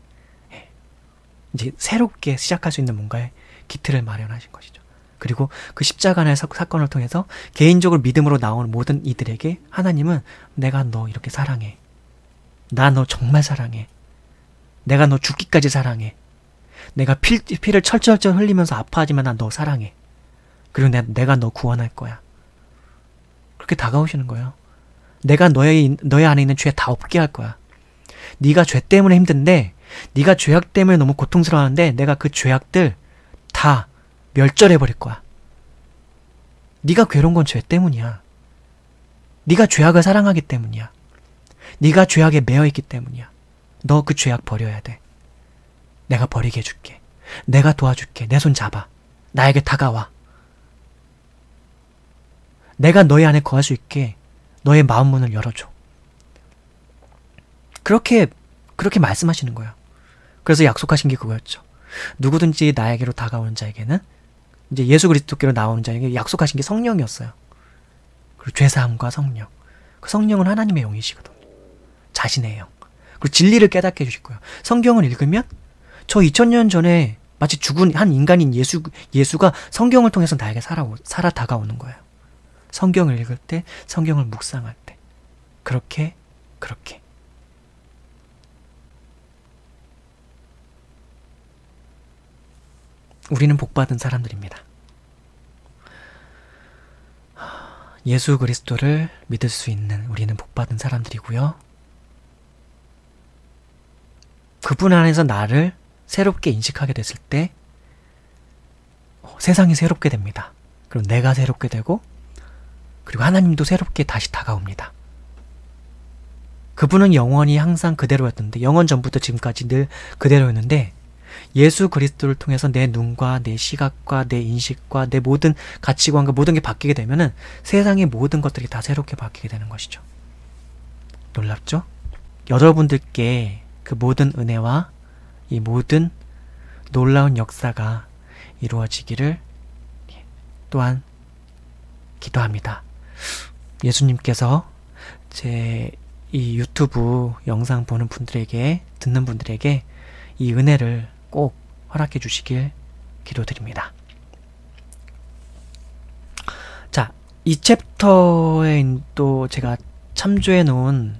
이제 새롭게 시작할 수 있는 뭔가의 기틀을 마련하신 것이죠. 그리고 그 십자가의 사건을 통해서 개인적으로 믿음으로 나오는 모든 이들에게 하나님은 내가 너 이렇게 사랑해. 나 너 정말 사랑해. 내가 너 죽기까지 사랑해. 내가 피를 철철철 흘리면서 아파하지만 난 너 사랑해. 그리고 내가 너 구원할 거야. 그렇게 다가오시는 거예요. 내가 너의 안에 있는 죄 다 없게 할 거야. 네가 죄 때문에 힘든데, 네가 죄악 때문에 너무 고통스러워하는데 내가 그 죄악들 다 멸절해버릴 거야. 네가 괴로운 건 죄 때문이야. 네가 죄악을 사랑하기 때문이야. 네가 죄악에 매여있기 때문이야. 너 그 죄악 버려야 돼. 내가 버리게 해줄게. 내가 도와줄게. 내 손 잡아. 나에게 다가와. 내가 너희 안에 거할 수 있게 너의 마음 문을 열어줘. 그렇게 말씀하시는 거예요. 그래서 약속하신 게 그거였죠. 누구든지 나에게로 다가오는 자에게는, 이제 예수 그리스도께로 나오는 자에게 약속하신 게 성령이었어요. 그리고 죄사함과 성령. 그 성령은 하나님의 영이시거든요. 자신의 영. 그리고 진리를 깨닫게 해주실 거예요. 성경을 읽으면 저 2000년 전에 마치 죽은 한 인간인 예수가 성경을 통해서 나에게 살아 다가오는 거예요. 성경을 읽을 때, 성경을 묵상할 때. 그렇게. 우리는 복받은 사람들입니다. 예수 그리스도를 믿을 수 있는 우리는 복받은 사람들이고요. 그분 안에서 나를 새롭게 인식하게 됐을 때 세상이 새롭게 됩니다. 그리고 내가 새롭게 되고, 그리고 하나님도 새롭게 다시 다가옵니다. 그분은 영원히 항상 그대로였는데, 영원 전부터 지금까지 늘 그대로였는데, 예수 그리스도를 통해서 내 눈과 내 시각과 내 인식과 내 모든 가치관과 모든 게 바뀌게 되면은 세상의 모든 것들이 다 새롭게 바뀌게 되는 것이죠. 놀랍죠? 여러분들께 그 모든 은혜와 이 모든 놀라운 역사가 이루어지기를 또한 기도합니다. 예수님께서 제 이 유튜브 영상 보는 분들에게, 듣는 분들에게 이 은혜를 꼭 허락해 주시길 기도드립니다. 자, 이 챕터에 또 제가 첨부해 놓은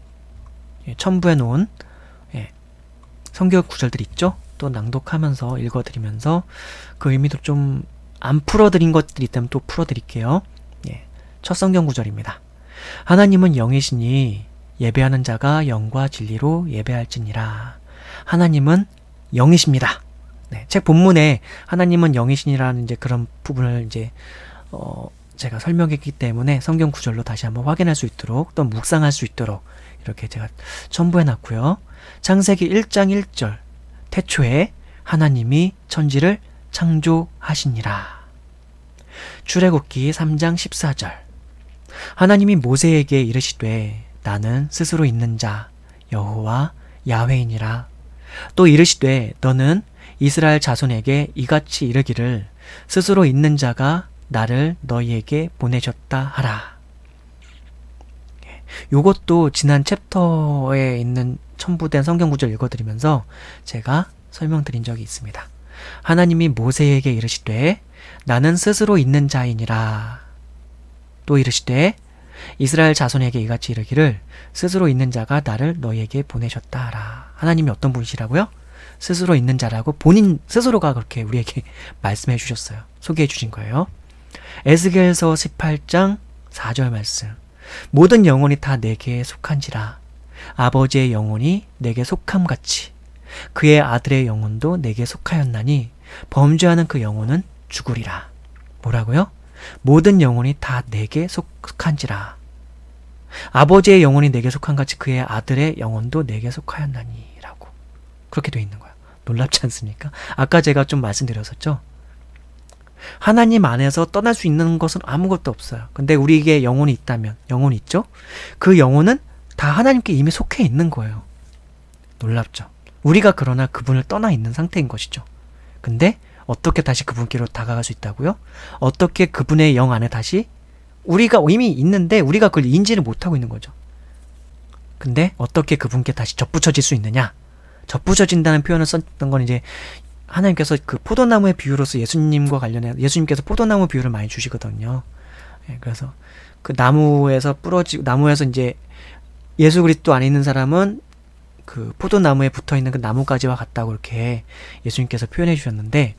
성경 구절들 있죠? 또 낭독하면서 읽어드리면서 그 의미도 좀 안 풀어드린 것들이 있다면 또 풀어드릴게요. 첫 성경 구절입니다. 하나님은 영이시니 예배하는 자가 영과 진리로 예배할지니라. 하나님은 영이십니다. 책 본문에 하나님은 영이시니라는 이제 그런 부분을 이제 제가 설명했기 때문에 성경 구절로 다시 한번 확인할 수 있도록, 또 묵상할 수 있도록 이렇게 제가 첨부해 놨고요. 창세기 1장 1절. 태초에 하나님이 천지를 창조하시니라. 출애굽기 3장 14절. 하나님이 모세에게 이르시되 나는 스스로 있는 자 여호와 야훼이니라. 또 이르시되 너는 이스라엘 자손에게 이같이 이르기를 스스로 있는 자가 나를 너희에게 보내셨다 하라. 요것도 지난 챕터에 있는 첨부된 성경 구절 읽어드리면서 제가 설명드린 적이 있습니다. 하나님이 모세에게 이르시되 나는 스스로 있는 자이니라. 또 이르시되 이스라엘 자손에게 이같이 이르기를 스스로 있는 자가 나를 너희에게 보내셨다 하라. 하나님이 어떤 분이시라고요? 스스로 있는 자라고 본인 스스로가 그렇게 우리에게 말씀해 주셨어요. 소개해 주신 거예요. 에스겔서 18장 4절 말씀. 모든 영혼이 다 내게 속한지라. 아버지의 영혼이 내게 속함같이 그의 아들의 영혼도 내게 속하였나니 범죄하는 그 영혼은 죽으리라. 뭐라고요? 모든 영혼이 다 내게 속한지라. 아버지의 영혼이 내게 속한같이 그의 아들의 영혼도 내게 속하였나니 라고 그렇게 돼 있는 거야. 놀랍지 않습니까? 아까 제가 좀 말씀드렸었죠. 하나님 안에서 떠날 수 있는 것은 아무것도 없어요. 근데 우리에게 영혼이 있다면, 영혼이 있죠? 그 영혼은 다 하나님께 이미 속해 있는 거예요. 놀랍죠? 우리가 그러나 그분을 떠나 있는 상태인 것이죠. 근데 어떻게 다시 그분께로 다가갈 수 있다고요? 어떻게 그분의 영 안에 다시 우리가 이미 있는데 우리가 그걸 인지를 못하고 있는 거죠. 근데 어떻게 그분께 다시 접붙여질 수 있느냐? 접붙여진다는 표현을 썼던 건 이제 하나님께서 그 포도나무의 비유로서 예수님과 관련해 예수님께서 포도나무 비유를 많이 주시거든요. 예, 그래서 그 나무에서 이제 예수 그리스도 안에 있는 사람은 그 포도나무에 붙어 있는 그 나무가지와 같다고 이렇게 예수님께서 표현해 주셨는데,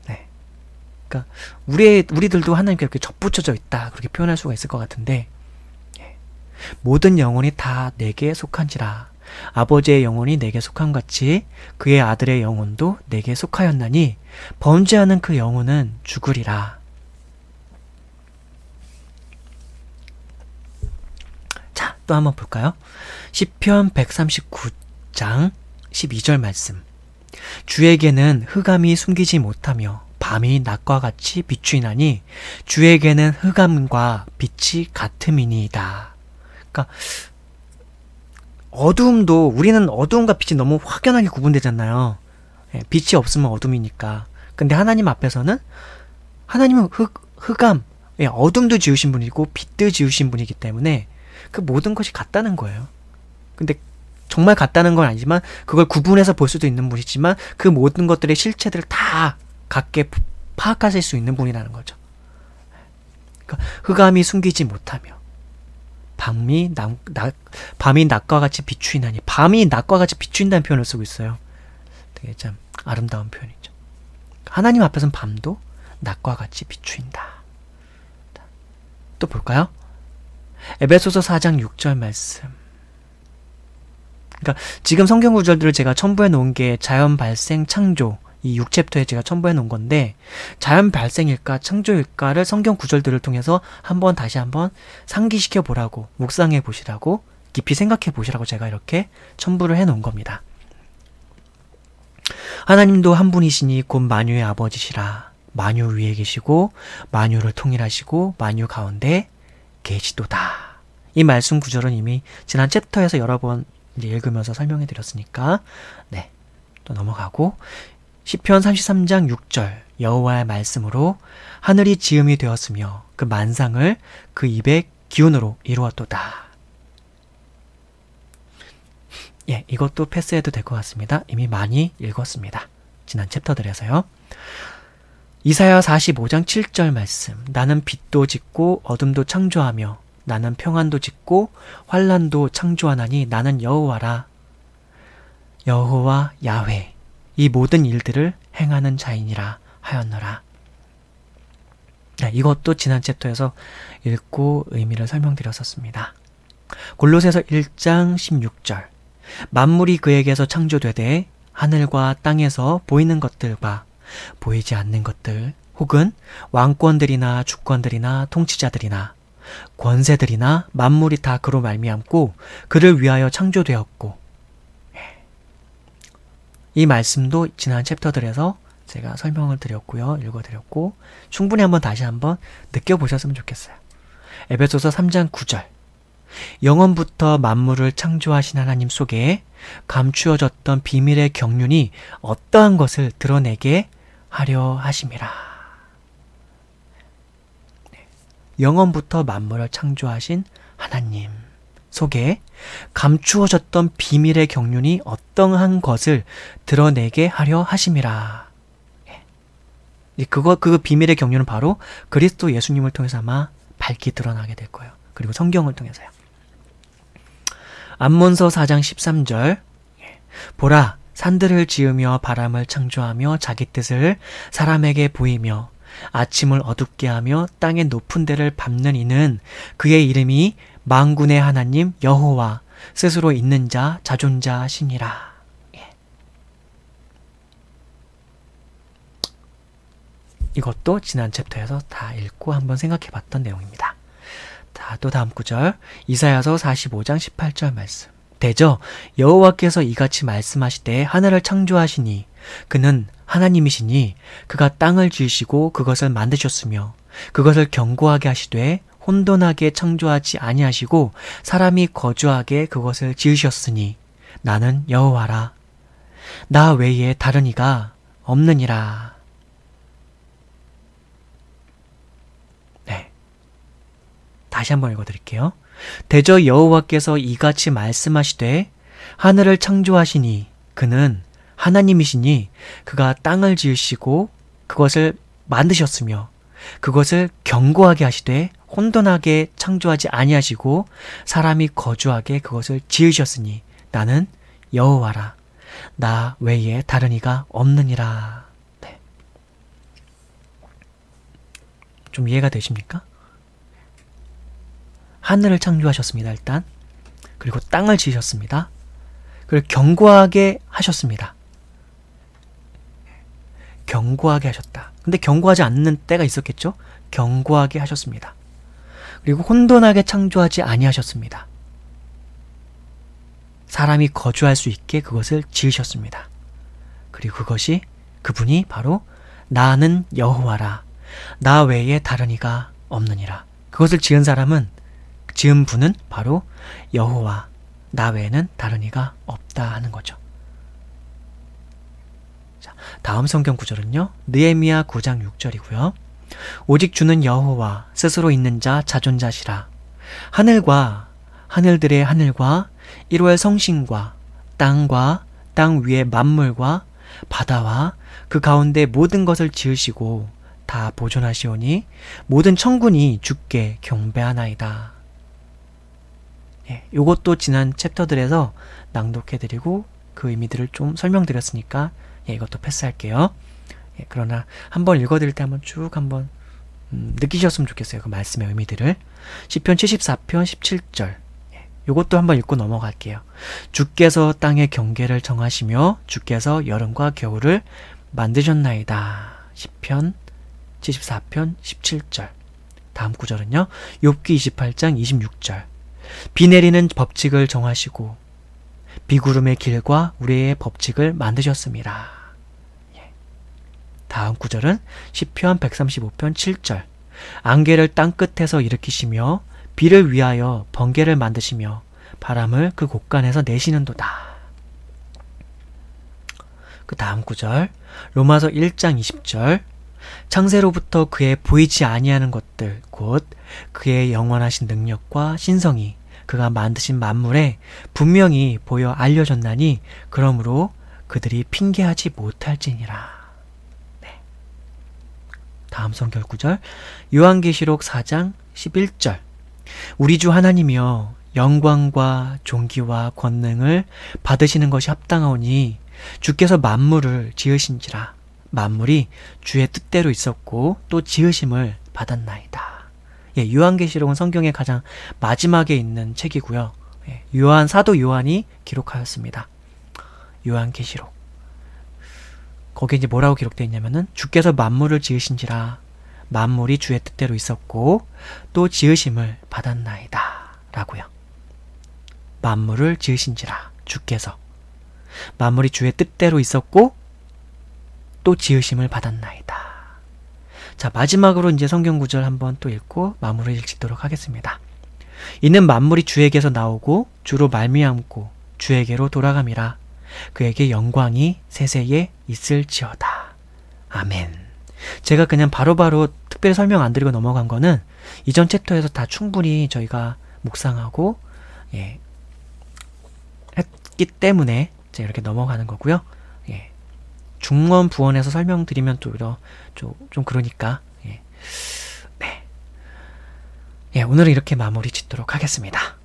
네. 그러니까 우리들도 하나님께 이렇게 접붙여져 있다 그렇게 표현할 수가 있을 것 같은데, 예. 모든 영혼이 다 내게 속한지라. 아버지의 영혼이 내게 속한 같이 그의 아들의 영혼도 내게 속하였나니 범죄하는 그 영혼은 죽으리라. 자, 또 한번 볼까요? 시편 139장 12절 말씀. 주에게는 흑암이 숨기지 못하며 밤이 낮과 같이 비추이나니 주에게는 흑암과 빛이 같음이니이다. 그러니까 어두움도 우리는 어두움과 빛이 너무 확연하게 구분되잖아요. 예, 빛이 없으면 어둠이니까. 근데 하나님 앞에서는 하나님은 흑암, 예, 어둠도 지으신 분이고 빛도 지으신 분이기 때문에 그 모든 것이 같다는 거예요. 근데 정말 같다는 건 아니지만 그걸 구분해서 볼 수도 있는 분이지만 그 모든 것들의 실체들을 다 같게 파악하실 수 있는 분이라는 거죠. 그러니까 흑암이 숨기지 못하며 밤이 낮과 같이 비추이나니, 밤이 낮과 같이 비추인다는 표현을 쓰고 있어요. 되게 참 아름다운 표현이죠. 하나님 앞에서는 밤도 낮과 같이 비추인다. 또 볼까요? 에베소서 4장 6절 말씀. 그러니까 지금 성경 구절들을 제가 첨부해 놓은 게 자연 발생 창조, 이 6챕터에 제가 첨부해 놓은 건데, 자연 발생일까 창조일까를 성경 구절들을 통해서 다시 한번 상기시켜 보라고, 묵상해 보시라고, 깊이 생각해 보시라고 제가 이렇게 첨부를 해 놓은 겁니다. 하나님도 한 분이시니 곧 만유의 아버지시라. 만유 위에 계시고 만유를 통일하시고 만유 가운데 계시도다. 이 말씀 구절은 이미 지난 챕터에서 여러 번 이제 읽으면서 설명해 드렸으니까, 네, 또 넘어가고, 시편 33장 6절. 여호와의 말씀으로 하늘이 지음이 되었으며 그 만상을 그 입의 기운으로 이루었도다. 예, 이것도 패스해도 될 것 같습니다. 이미 많이 읽었습니다. 지난 챕터들에서요. 이사야 45장 7절 말씀. 나는 빛도 짓고 어둠도 창조하며 나는 평안도 짓고 환난도 창조하나니 나는 여호와라. 여호와 야훼. 이 모든 일들을 행하는 자이니라 하였노라. 네, 이것도 지난 챕터에서 읽고 의미를 설명드렸었습니다. 골로새서 1장 16절. 만물이 그에게서 창조되되 하늘과 땅에서 보이는 것들과 보이지 않는 것들, 혹은 왕권들이나 주권들이나 통치자들이나 권세들이나 만물이 다 그로 말미암고 그를 위하여 창조되었고. 이 말씀도 지난 챕터들에서 제가 설명을 드렸고요. 읽어드렸고 충분히 다시 한번 느껴보셨으면 좋겠어요. 에베소서 3장 9절. 영원부터 만물을 창조하신 하나님 속에 감추어졌던 비밀의 경륜이 어떠한 것을 드러내게 하려 하심이라. 영원부터 만물을 창조하신 하나님 속에 감추어졌던 비밀의 경륜이 어떠한 것을 드러내게 하려 하심이라. 그 비밀의 경륜은 바로 그리스도 예수님을 통해서 아마 밝히 드러나게 될 거예요. 그리고 성경을 통해서요. 암몬서 4장 13절. 보라, 산들을 지으며 바람을 창조하며 자기 뜻을 사람에게 보이며 아침을 어둡게 하며 땅의 높은 데를 밟는 이는 그의 이름이 만군의 하나님 여호와 스스로 있는 자 자존자시니라. 이것도 지난 챕터에서 다 읽고 한번 생각해 봤던 내용입니다. 자, 또 다음 구절. 이사야서 45장 18절 말씀. 대저 여호와께서 이같이 말씀하시되 하늘을 창조하시니 그는 하나님이시니 그가 땅을 지으시고 그것을 만드셨으며 그것을 견고하게 하시되 혼돈하게 창조하지 아니하시고 사람이 거주하게 그것을 지으셨으니 나는 여호와라. 나 외에 다른 이가 없느니라. 네, 다시 한번 읽어드릴게요. 대저 여호와께서 이같이 말씀하시되 하늘을 창조하시니 그는 하나님이시니 그가 땅을 지으시고 그것을 만드셨으며 그것을 견고하게 하시되 혼돈하게 창조하지 아니하시고 사람이 거주하게 그것을 지으셨으니 나는 여호와라. 나 외에 다른 이가 없느니라. 네. 좀 이해가 되십니까? 하늘을 창조하셨습니다. 일단. 그리고 땅을 지으셨습니다. 그리고 견고하게 하셨습니다. 견고하게 하셨다. 근데 견고하지 않는 때가 있었겠죠? 견고하게 하셨습니다. 그리고 혼돈하게 창조하지 아니하셨습니다. 사람이 거주할 수 있게 그것을 지으셨습니다. 그리고 그분이 바로 나는 여호와라. 나 외에 다른 이가 없느니라. 그것을 지은 분은 바로 여호와. 나 외에는 다른 이가 없다 하는 거죠. 자, 다음 성경 구절은요. 느헤미야 9장 6절이고요. 오직 주는 여호와 스스로 있는 자 자존자시라. 하늘과 하늘들의 하늘과 1월 성신과 땅과 땅 위의 만물과 바다와 그 가운데 모든 것을 지으시고 다 보존하시오니 모든 천군이 주께 경배하나이다. 예, 요것도 지난 챕터들에서 낭독해드리고 그 의미들을 좀 설명드렸으니까 예, 이것도 패스할게요. 예, 그러나 한번 읽어드릴 때 한번 쭉 한번 느끼셨으면 좋겠어요. 그 말씀의 의미들을. 시편 74편 17절 예, 요것도 한번 읽고 넘어갈게요. 주께서 땅의 경계를 정하시며 주께서 여름과 겨울을 만드셨나이다. 시편 74편 17절. 다음 구절은요. 욥기 28장 26절. 비 내리는 법칙을 정하시고 비구름의 길과 우레의 법칙을 만드셨습니다. 예. 다음 구절은 시편 135편 7절. 안개를 땅끝에서 일으키시며 비를 위하여 번개를 만드시며 바람을 그 곳간에서 내시는도다. 그 다음 구절 로마서 1장 20절. 창세로부터 그의 보이지 아니하는 것들 곧 그의 영원하신 능력과 신성이 그가 만드신 만물에 분명히 보여 알려졌나니 그러므로 그들이 핑계하지 못할지니라. 네. 다음 성경 구절 요한계시록 4장 11절. 우리 주 하나님이여 영광과 존귀와 권능을 받으시는 것이 합당하오니 주께서 만물을 지으신지라. 만물이 주의 뜻대로 있었고 또 지으심을 받았나이다. 예, 요한계시록은 성경의 가장 마지막에 있는 책이고요. 예, 사도 요한이 기록하였습니다. 요한계시록. 거기에 이제 뭐라고 기록되어 있냐면은 주께서 만물을 지으신지라 만물이 주의 뜻대로 있었고 또 지으심을 받았나이다. 라고요. 만물을 지으신지라 주께서 만물이 주의 뜻대로 있었고 또 지으심을 받았나이다. 자, 마지막으로 이제 성경 구절 한번 또 읽고 마무리를 짓도록 하겠습니다. 이는 만물이 주에게서 나오고 주로 말미암고 주에게로 돌아감이라. 그에게 영광이 세세에 있을지어다. 아멘. 제가 그냥 바로바로 특별히 설명 안 드리고 넘어간 거는 이전 챕터에서 다 충분히 저희가 묵상하고 예, 했기 때문에 제가 이렇게 넘어가는 거고요. 예. 중원 부원에서 설명드리면 또 좀 그러니까 예. 네. 예, 오늘은 이렇게 마무리 짓도록 하겠습니다.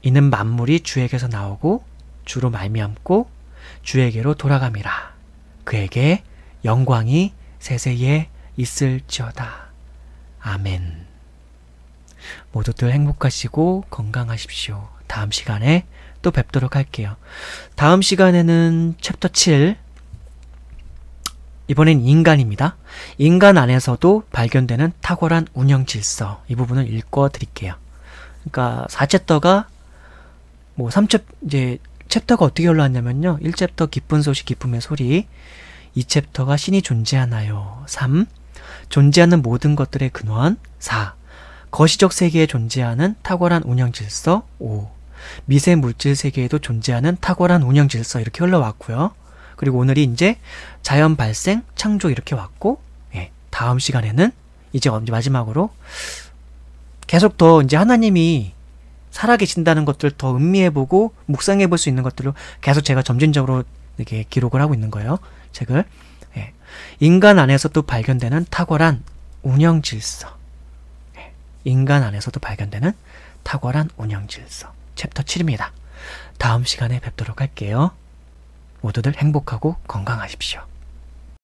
이는 만물이 주에게서 나오고 주로 말미암고 주에게로 돌아감이라. 그에게 영광이 세세에 있을지어다. 아멘. 모두들 행복하시고 건강하십시오. 다음 시간에 또 뵙도록 할게요. 다음 시간에는 챕터 7 이번엔 인간입니다. 인간 안에서도 발견되는 탁월한 운영 질서 이 부분을 읽어 드릴게요. 그러니까 4챕터가 뭐 3챕 이제 챕터가 어떻게 올라왔냐면요. 1챕터 기쁜 소식 기쁨의 소리, 2챕터가 신이 존재하나요? 3. 존재하는 모든 것들의 근원. 4. 거시적 세계에 존재하는 탁월한 운영 질서. 5. 미세 물질 세계에도 존재하는 탁월한 운영 질서. 이렇게 흘러왔고요. 그리고 오늘이 이제 자연 발생, 창조 이렇게 왔고, 예, 다음 시간에는 이제 마지막으로 계속 더 이제 하나님이 살아계신다는 것들 더 음미해보고 묵상해볼 수 있는 것들로 계속 제가 점진적으로 이렇게 기록을 하고 있는 거예요. 책을. 예. 인간 안에서도 발견되는 탁월한 운영 질서. 예. 인간 안에서도 발견되는 탁월한 운영 질서. 챕터 7입니다. 다음 시간에 뵙도록 할게요. 모두들 행복하고 건강하십시오.